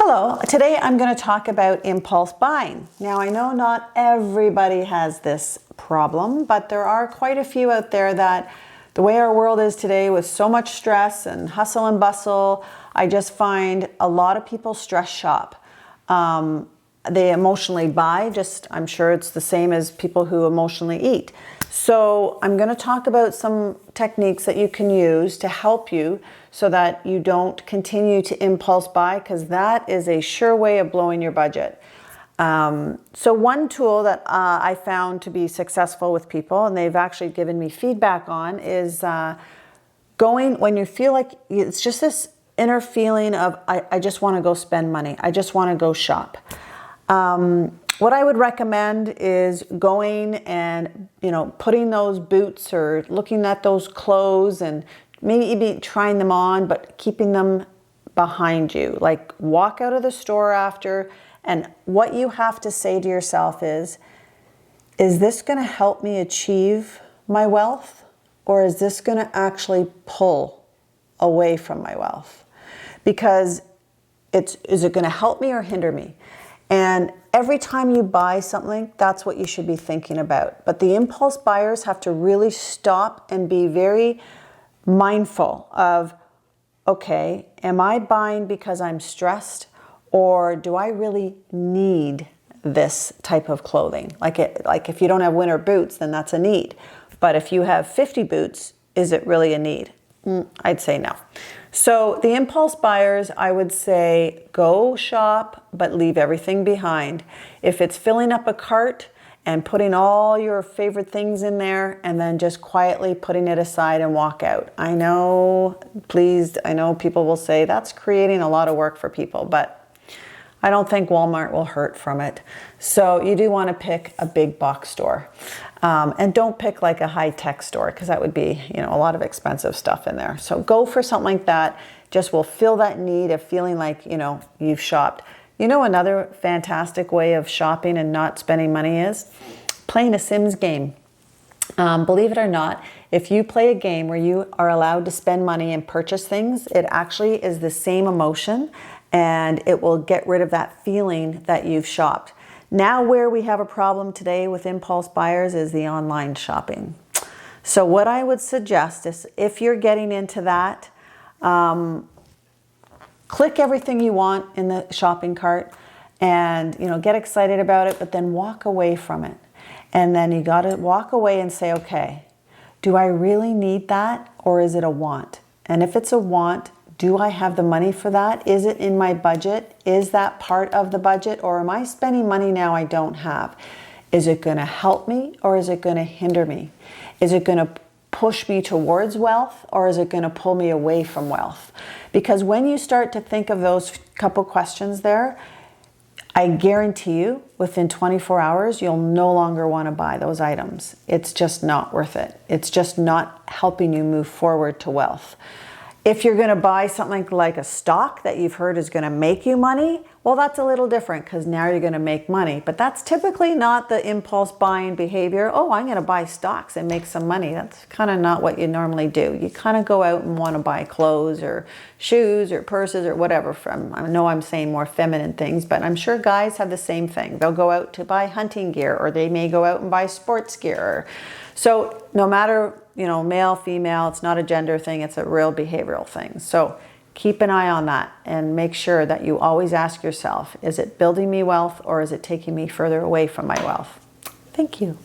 Hello, today I'm going to talk about impulse buying. Now I know not everybody has this problem, but there are quite a few out there that the way our world is today with so much stress and hustle and bustle, I just find a lot of people stress shop. They emotionally buy, I'm sure it's the same as people who emotionally eat. So I'm going to talk about some techniques that you can use to help you so that you don't continue to impulse buy, because that is a sure way of blowing your budget. So one tool that I found to be successful with people, and they've actually given me feedback on, is going when you feel like it's just this inner feeling of, I just want to go spend money. I just want to go shop. What I would recommend is going and, putting those boots or looking at those clothes and maybe trying them on, but keeping them behind you. Like walk out of the store after, and what you have to say to yourself is this going to help me achieve my wealth, or is this going to actually pull away from my wealth? Because is it going to help me or hinder me? And every time you buy something, that's what you should be thinking about. But the impulse buyers have to really stop and be very mindful of, okay, am I buying because I'm stressed, or do I really need this type of clothing? Like if you don't have winter boots, then that's a need. But if you have 50 boots, is it really a need? I'd say no. So the impulse buyers, I would say go shop, but leave everything behind. If it's filling up a cart and putting all your favorite things in there and then just quietly putting it aside and walk out. I know people will say that's creating a lot of work for people, but I don't think Walmart will hurt from it. So you do want to pick a big box store. And don't pick like a high-tech store, because that would be, a lot of expensive stuff in there. So go for something like that. Just will fill that need of feeling like, you've shopped. Another fantastic way of shopping and not spending money is playing a Sims game. Believe it or not, if you play a game where you are allowed to spend money and purchase things, it actually is the same emotion, and it will get rid of that feeling that you've shopped. Now, where we have a problem today with impulse buyers is the online shopping. So what I would suggest is, if you're getting into that, click everything you want in the shopping cart and, get excited about it, but then walk away from it. And then you got to walk away and say, okay, do I really need that, or is it a want? And if it's a want, do I have the money for that? Is it in my budget? Is that part of the budget? Or am I spending money now I don't have? Is it going to help me, or is it going to hinder me? Is it going to push me towards wealth, or is it going to pull me away from wealth? Because when you start to think of those couple questions there, I guarantee you within 24 hours, you'll no longer want to buy those items. It's just not worth it. It's just not helping you move forward to wealth. If you're going to buy something like a stock that you've heard is going to make you money, well, that's a little different, because now you're going to make money. But that's typically not the impulse buying behavior. Oh, I'm going to buy stocks and make some money. That's kind of not what you normally do. You kind of go out and want to buy clothes or shoes or purses or whatever I know I'm saying more feminine things, but I'm sure guys have the same thing. They'll go out to buy hunting gear, or they may go out and buy sports gear. So no matter, male, female, it's not a gender thing, it's a real behavioral thing. So keep an eye on that and make sure that you always ask yourself, is it building me wealth, or is it taking me further away from my wealth? Thank you.